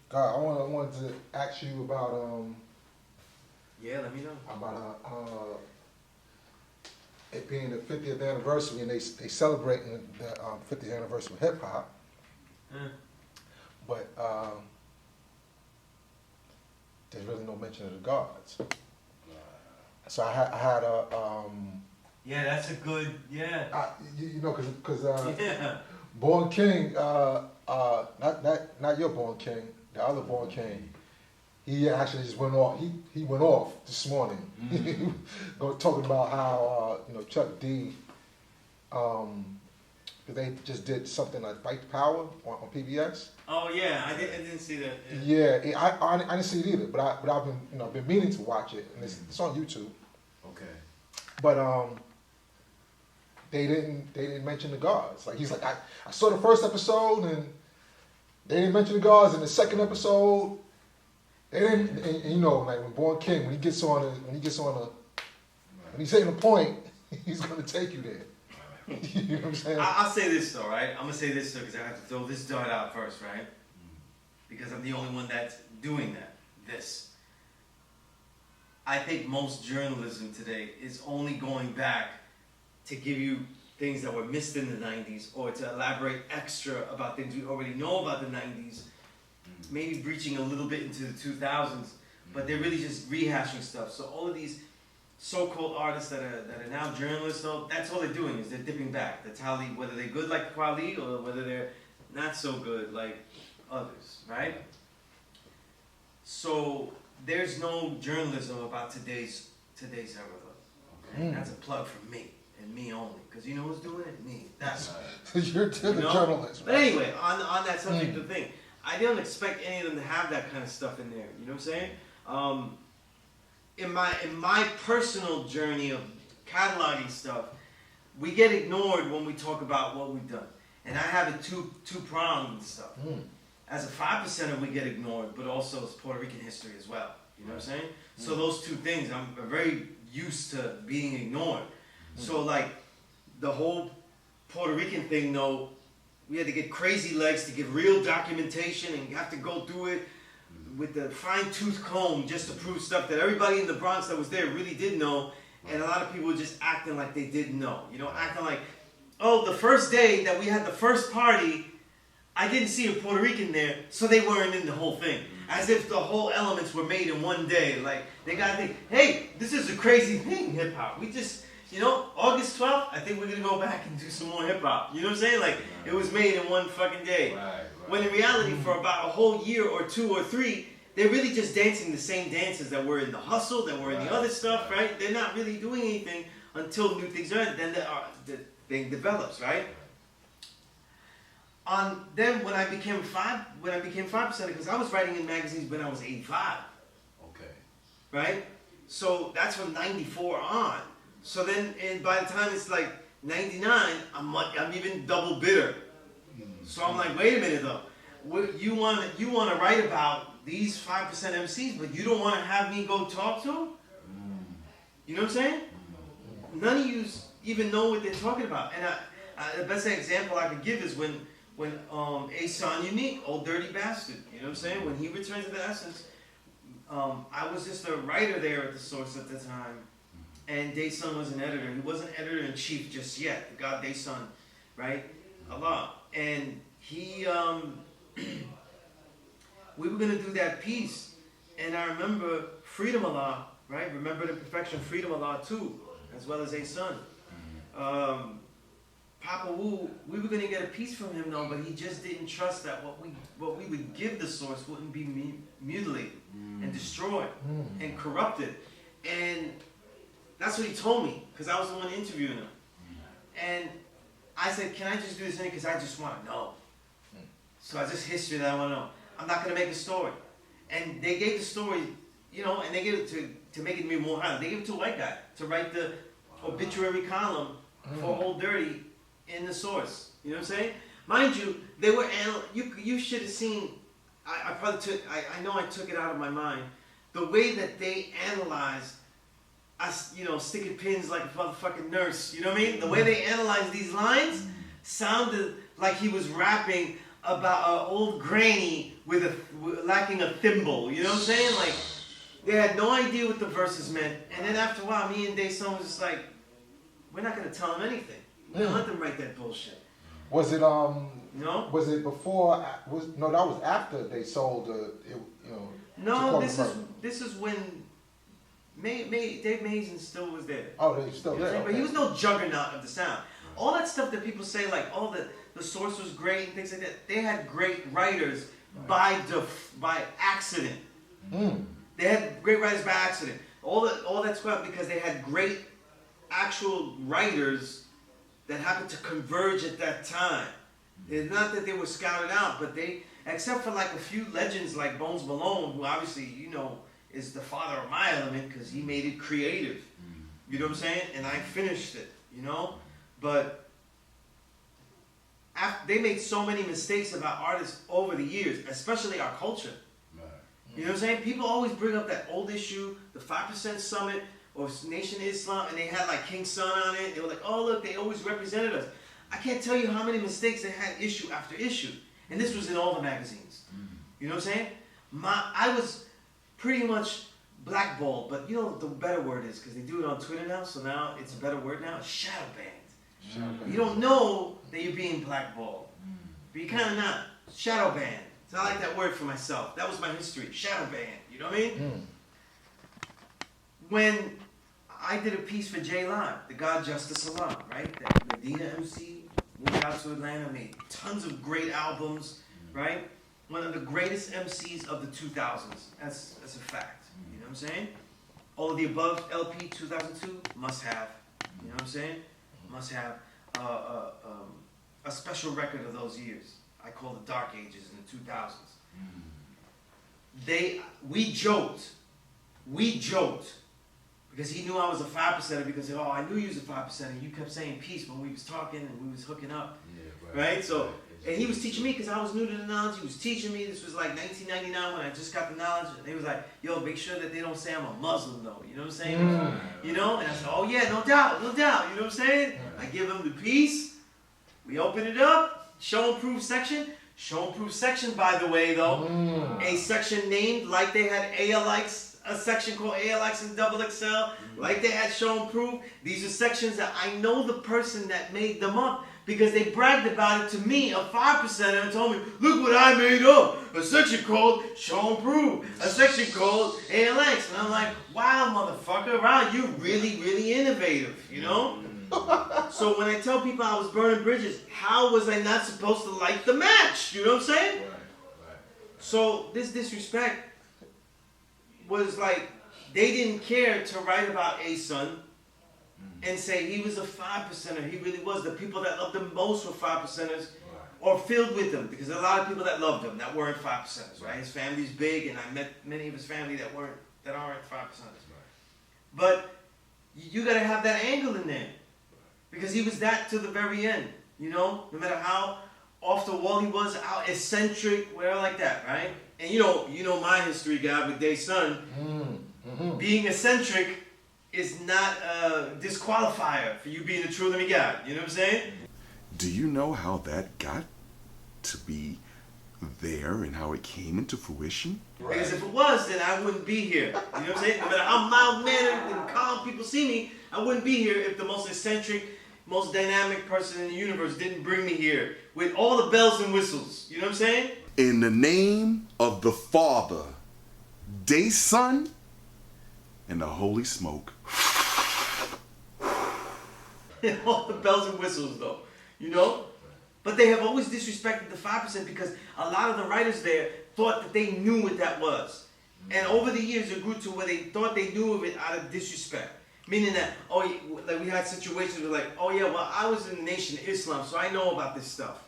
God, I wanted to ask you about Yeah, let me know. about it being the 50th anniversary, and they celebrating the 50th anniversary of hip hop, but there's really no mention of the gods. So I had a Yeah, that's a good. Yeah. you know, because Yeah. Born King, not your Born King, the other Born King. He actually just went off. He went off this morning, talking about how Chuck D. They just did something like Fight the Power on PBS. Oh yeah, I didn't see that. Yeah, I didn't see it either, but I've been meaning to watch it, and it's on YouTube. Okay. But they didn't mention the gods. Like he's like I saw the first episode and they didn't mention the gods. In the second episode, they didn't. And like when Born King, when he's hitting a point, he's gonna take you there. You know what I'm saying? I'll say this though, right? I'm gonna say this though because I have to throw this dart out first, right? Because I'm the only one that's doing that. This. I think most journalism today is only going back to give you things that were missed in the 90s or to elaborate extra about things we already know about the 90s, maybe breaching a little bit into the 2000s, but they're really just rehashing stuff. So all of these so-called artists that are now journalists, though, that's all they're doing is they're dipping back. That's how whether they're good like Kweli or whether they're not so good like others, right? So there's no journalism about today's era, though. Okay? That's a plug for me and me only, because you know who's doing it? Me. That's you're the journalist. Right? But anyway, on that subject of thing, I didn't expect any of them to have that kind of stuff in there. You know what I'm saying? In my personal journey of cataloging stuff, we get ignored when we talk about what we've done, and I have it two-pronged stuff. As a 5%er, we get ignored, but also it's Puerto Rican history as well. You know what I'm saying? So those two things, I'm very used to being ignored. So like the whole Puerto Rican thing, though, we had to get crazy legs to give real documentation, and you have to go through it with the fine-tooth comb just to prove stuff that everybody in the Bronx that was there really did know, and a lot of people were just acting like they didn't know. Acting like, oh, the first day that we had the first party, I didn't see a Puerto Rican there, so they weren't in the whole thing. As if the whole elements were made in one day. Like, they gotta think, hey, this is a crazy thing, hip-hop. We just, August 12th, I think we're gonna go back and do some more hip-hop. You know what I'm saying? Like, it was made in one fucking day. Right. When in reality, for about a whole year or 2 or 3, they're really just dancing the same dances that were in the hustle, that were in the other stuff, right? They're not really doing anything until new things are, then the thing develops, right? Then when I became 5%, because I was writing in magazines when I was 85. Okay. Right? So that's from 94 on. So then, and by the time it's like 99, I'm even double bitter. So I'm like, wait a minute though. You want to write about these 5% MCs, but you don't want to have me go talk to them? You know what I'm saying? None of you even know what they're talking about. And the best example I could give is when Ason Unique, Old Dirty Bastard, you know what I'm saying? When he returned to the Essence, I was just a writer there at the Source at the time, and Dayson was an editor. He wasn't editor-in-chief just yet, the God Dayson, right? Allah. And he, we were going to do that piece, and I remember Freedom Allah, right? Remember the Perfection, Freedom Allah too, as well as Ason. Papa Wu, we were going to get a piece from him, though, but he just didn't trust that what we would give the Source wouldn't be mutilated and destroyed and corrupted. And that's what he told me, because I was the one interviewing him. And I said, can I just do this thing because I just want to know. So it's just history that I want to know. I'm not going to make a story. And they gave the story, and they gave it to make it more high. They gave it to a white guy to write the obituary column for Old Dirty in the Source. You know what I'm saying? Mind you, they were you should have seen. I probably took. I know I took it out of my mind. The way that they analyzed us, sticking pins like a motherfucking nurse. You know what I mean? The way they analyzed these lines sounded like he was rapping about an old granny lacking a thimble. You know what I'm saying? Like, they had no idea what the verses meant. And then after a while, me and Day-Son was just like, we're not going to tell them anything. We're going to let them write that bullshit. Was it No? Was it before? No, that was after they sold No, this is when Dave Mason still was there. Oh, they still there. But he was no juggernaut of the sound. All that stuff that people say, like, the source was great and things like that, they had great writers by accident. They had great writers by accident. All that's because they had great actual writers that happened to converge at that time. It's not that they were scouted out, but except for like a few legends like Bones Malone, who obviously, is the father of my element because he made it creative. You know what I'm saying? And I finished it, But they made so many mistakes about artists over the years, especially our culture. You know what I'm saying? People always bring up that old issue, the 5% Summit or Nation of Islam, and they had like King Son on it. They were like, oh look, they always represented us. I can't tell you how many mistakes they had issue after issue. And this was in all the magazines. You know what I'm saying? I was pretty much blackballed, but the better word is, because they do it on Twitter now, so now it's a better word now, shadow banned. You don't know that you're being blackballed, but you're kind of not. Shadow banned. So I like that word for myself. That was my history. Shadow banned. You know what I mean? When I did a piece for J Live, the God Justice Allah, right? That Medina MC moved out to Atlanta, made tons of great albums, right? One of the greatest MCs of the 2000s. That's a fact. You know what I'm saying? All of the above, LP 2002, must have. You know what I'm saying? Must have a special record of those years. I call the Dark Ages in the 2000s. We joked, because he knew I was a 5%er, because I knew you was a 5%er. You kept saying peace when we was talking and we was hooking up, right? So, and he was teaching me because I was new to the knowledge. He was teaching me. This was like 1999 when I just got the knowledge, and he was like, "Yo, make sure that they don't say I'm a Muslim, though." You know what I'm saying? And I said, "Oh yeah, no doubt, no doubt." You know what I'm saying? I give him the piece. We open it up. Show and prove section. Show and prove section, by the way, though. A section named like they had ALX, a section called ALX and XXL, like they had show and prove. These are sections that I know the person that made them up because they bragged about it to me, a 5%er, and told me, look what I made up. A section called show and prove. A section called ALX. And I'm like, wow, motherfucker, wow, you're really, really innovative, So when I tell people I was burning bridges, how was I not supposed to light the match? You know what I'm saying? Right. So this disrespect was like, they didn't care to write about A-Son and say he was a 5%er. He really was. The people that loved him most were 5%ers or filled with him, because there are a lot of people that loved him that weren't 5%ers, right? His family's big, and I met many of his family that aren't 5%ers. But you got to have that angle in there. Because he was that to the very end, no matter how off the wall he was, how eccentric, whatever like that, right? And you know my history, guy, with Day-Son. Being eccentric is not a disqualifier for you being a true living God. You know what I'm saying? Do you know how that got to be there and how it came into fruition? Because if it was, then I wouldn't be here. You know what I'm saying? No matter how mild-mannered and calm people see me, I wouldn't be here if the most eccentric, most dynamic person in the universe didn't bring me here with all the bells and whistles. You know what I'm saying? In the name of the Father, Day-Son, and the Holy Smoke. All the bells and whistles, though. But they have always disrespected the 5% because a lot of the writers there thought that they knew what that was. And over the years, it grew to where they thought they knew of it out of disrespect. Meaning that, like we had situations where like, oh yeah, well, I was in the Nation of Islam, so I know about this stuff.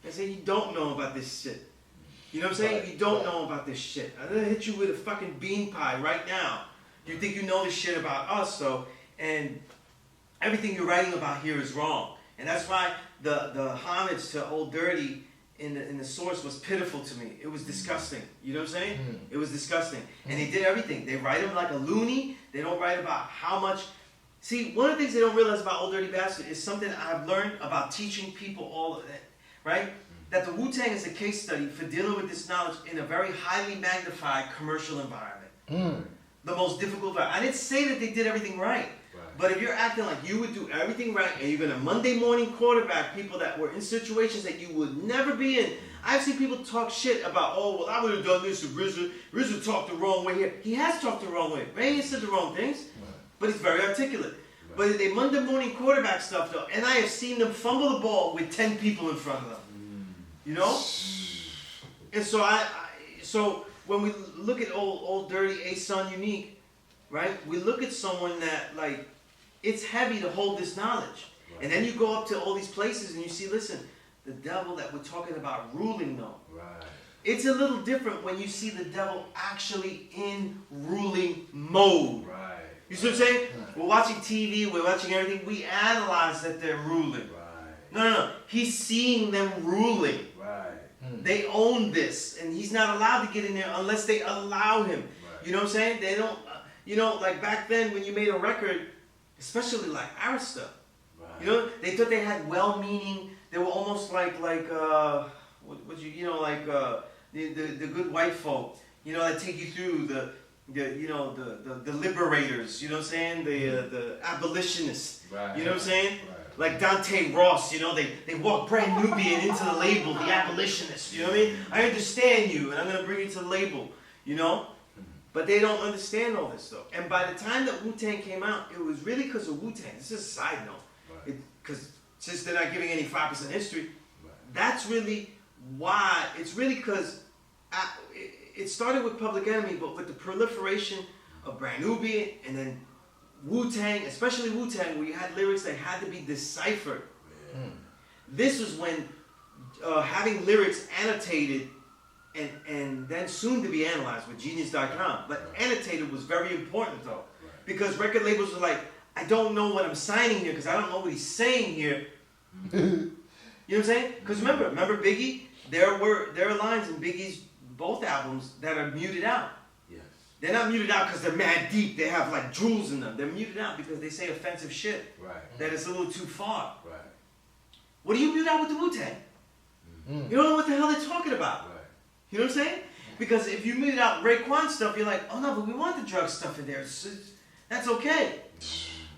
I say, you don't know about this shit. You know what I'm saying? You don't know about this shit. I'm gonna hit you with a fucking bean pie right now. You think you know this shit about us, though, and everything you're writing about here is wrong. And that's why the homage to Old Dirty in the source was pitiful to me. It was disgusting. You know what I'm saying? It was disgusting. And they did everything. They write him like a loony. They don't write about how much. See, one of the things they don't realize about Old Dirty Bastard is something I've learned about teaching people all of that, right? that the Wu-Tang is a case study for dealing with this knowledge in a very highly magnified commercial environment. The most difficult environment. I didn't say that they did everything right. But if you're acting like you would do everything right and you're going to Monday morning quarterback people that were in situations that you would never be in. I've seen people talk shit about, oh, well, I would have done this if RZA talked the wrong way here. He has talked the wrong way. Ray said the wrong things, but he's very articulate. But they Monday morning quarterback stuff, though, and I have seen them fumble the ball with 10 people in front of them. You know? And so so when we look at Old Dirty, A-Son, Unique, right? We look at someone that, like, it's heavy to hold this knowledge. Right. And then you go up to all these places and you see, listen, the devil that we're talking about ruling though. Right. It's a little different when you see the devil actually in ruling mode. Right. You see what I'm saying? Right. We're watching TV, we're watching everything, we analyze that they're ruling. Right. No. He's seeing them ruling. Right. They own this, and he's not allowed to get in there unless they allow him. Right. You know what I'm saying? They don't, like back then when you made a record, especially like our stuff. Right. You know, they thought they had well-meaning. They were almost like the good white folk. You know, that take you through the liberators. You know what I'm saying? The abolitionists. Right. You know what I'm saying? Right. Like Dante Ross. You know, they walk brand Nubian into the label, the abolitionist. You know what I mean? I understand you, and I'm gonna bring you to the label. You know. But they don't understand all this stuff. And by the time that Wu-Tang came out, it was really because of Wu-Tang. This is a side note. Because since they're not giving any 5% history, that's really why. It's really because it started with Public Enemy, but with the proliferation of Brand Nubian and then Wu-Tang, especially Wu-Tang, where you had lyrics that had to be deciphered. This was when having lyrics annotated and then soon to be analyzed with Genius.com. But annotated was very important though. Because record labels were like, I don't know what I'm signing here because I don't know what he's saying here. You know what I'm saying? Because remember Biggie? There are lines in Biggie's both albums that are muted out. Yes. They're not muted out because they're mad deep. They have like jewels in them. They're muted out because they say offensive shit. Right. That is a little too far. Right. What do you mute out with the Wu-Tang? You don't know what the hell they're talking about. Right. You know what I'm saying? Because if you muted out Raekwon stuff, you're like, oh no, but we want the drug stuff in there. That's okay.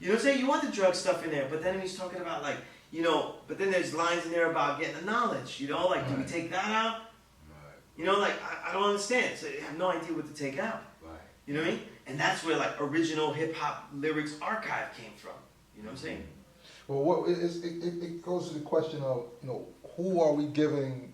You know what I'm saying? You want the drug stuff in there. But then he's talking about like, but then there's lines in there about getting the knowledge. Like, do we take that out? Right. I don't understand. So I have no idea what to take out. Right. You know what I mean? And that's where like original hip hop lyrics archive came from. You know what I'm saying? Well, it goes to the question of, who are we giving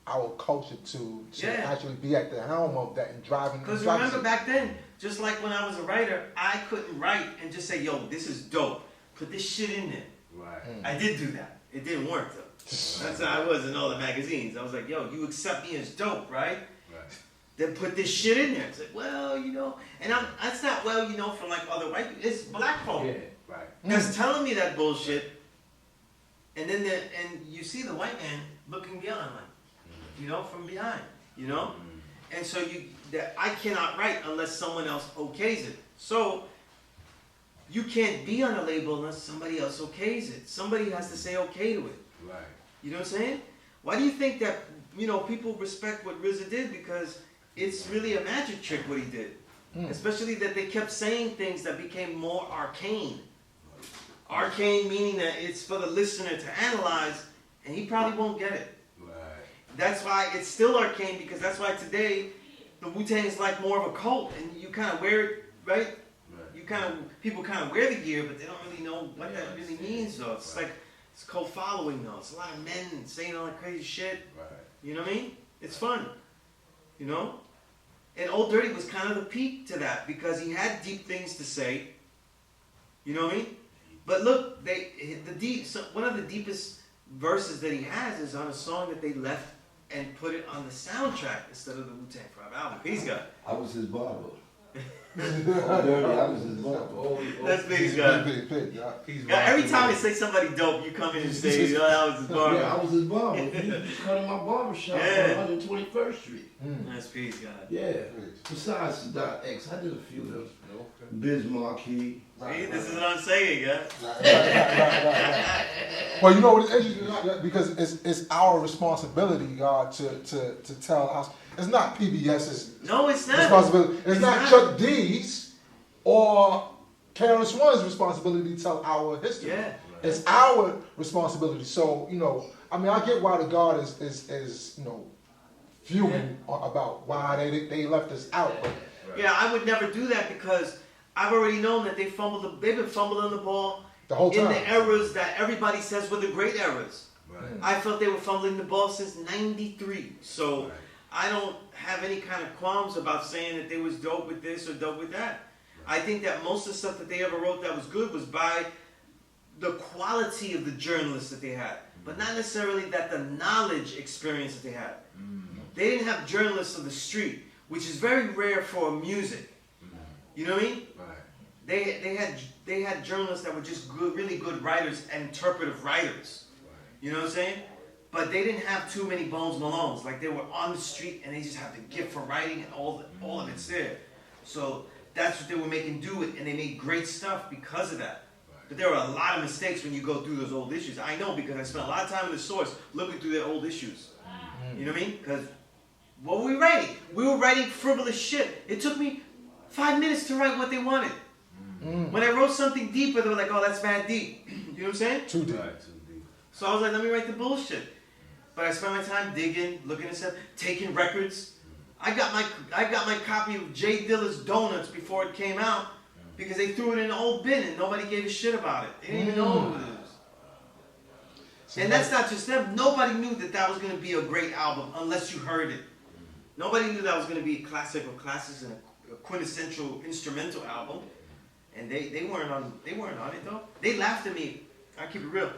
our culture to actually be at the helm of that and driving. Because remember back then, just like when I was a writer, I couldn't write and just say, yo, this is dope. Put this shit in there. Right. I did do that. It didn't work though. That's how I was in all the magazines. I was like, yo, you accept me as dope, right? Right. Then put this shit in there. It's like, well, and that's not from like other white people. It's black folk. Yeah, right. That's telling me that bullshit. And then and you see the white man looking beyond like, from behind, and so I cannot write unless someone else okays it. So you can't be on a label unless somebody else okays it. Somebody has to say okay to it. Right. You know what I'm saying? Why do you think that people respect what RZA did? Because it's really a magic trick what he did, especially that they kept saying things that became more arcane. Arcane meaning that it's for the listener to analyze, and he probably won't get it. That's why it's still arcane, because that's why today the Wu-Tang is like more of a cult, and you kind of wear it, right? People kind of wear the gear, but they don't really know what that really means, though. It's like, it's cult following, though. It's a lot of men saying all that crazy shit. Right. You know what I mean? It's fun, And Old Dirty was kind of the peak to that, because he had deep things to say. You know what I mean? But look, one of the deepest verses that he has is on a song that they left and put it on the soundtrack instead of the Wu-Tang 5 album. He's got. I was his barber. I was his bump. That's Big's guy. Big, yeah. Yeah, every time I say somebody dope, you come in and say, "Oh, that was his barber." Yeah, I was his barber. He was cutting my barber shop Yeah. on 121st Street. That's Big's guy. Yeah. Besides Dot X, I did a few of them. Biz Marquee. See, this is what I'm saying, guys. Right. Well, you know what? It's interesting because it's our responsibility, God, to tell us. It's not PBS's No, it's not. responsibility. It's not Chuck D's or Karen Swan's responsibility to tell our history. Yeah. It's our responsibility. So, you know, I mean, I get why the God is you know, fuming about why they left us out. But Yeah, I would never do that because I've already known that they've been fumbling the ball the whole time. in the eras that everybody says were the great eras. Right. I felt they were fumbling the ball since '93. So I don't have any kind of qualms about saying that they was dope with this or dope with that. I think that most of the stuff that they ever wrote that was good was by the quality of the journalists that they had, but not necessarily that the knowledge experience that they had. They didn't have journalists of the street, which is very rare for music. You know what I mean? Right. They had journalists that were just good, really good writers and interpretive writers. You know what I'm saying? But they didn't have too many Bones Malones. Like they were on the street and they just have the gift for writing and all of it's there. So that's what they were making do with, and they made great stuff because of that. But there were a lot of mistakes when you go through those old issues. I know because I spent a lot of time in the source looking through their old issues. You know what I mean? Because what were we writing? We were writing frivolous shit. It took me 5 minutes to write what they wanted. When I wrote something deeper, they were like, "Oh, that's bad deep." You know what I'm saying? Too deep. So I was like, let me write the bullshit. But I spent my time digging, looking at stuff, taking records. I got my copy of Jay Dilla's Donuts before it came out because they threw it in an old bin and nobody gave a shit about it. They didn't even know who it was. And that's not just them. Nobody knew that was going to be a great album unless you heard it. Nobody knew that was going to be a classic of classics and a quintessential instrumental album. And they weren't on it though. They laughed at me. I keep it real.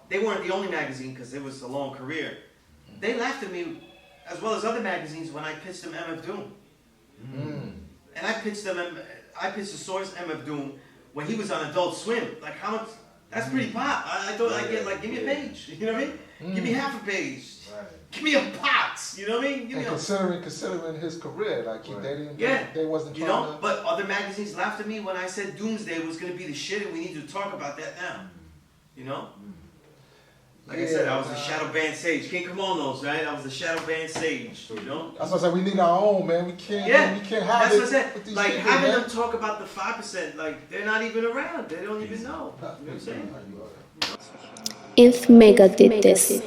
They weren't the only magazine because it was a long career. They laughed at me as well as other magazines when I pitched them MF Doom. And I pitched the Source MF Doom when he was on Adult Swim. Like how much? That's pretty pop. I thought I'd get like, give me a page. You know what I mean? Give me half a page. Give me a box. You know what I mean? Give me considering his career, like they wasn't you trying know. to. But other magazines laughed at me when I said Doomsday was going to be the shit, and we need to talk about that now. You know. Like I said, I was the shadow band sage. Can't come on those, right? I was the shadow band sage. You know. That's what I said. We need our own, man. We can't. Yeah. We can't have That's it what I said. with these Like people, having man. them talk about the 5%, like they're not even around. They don't even know. You know what I'm saying? If Mega did this.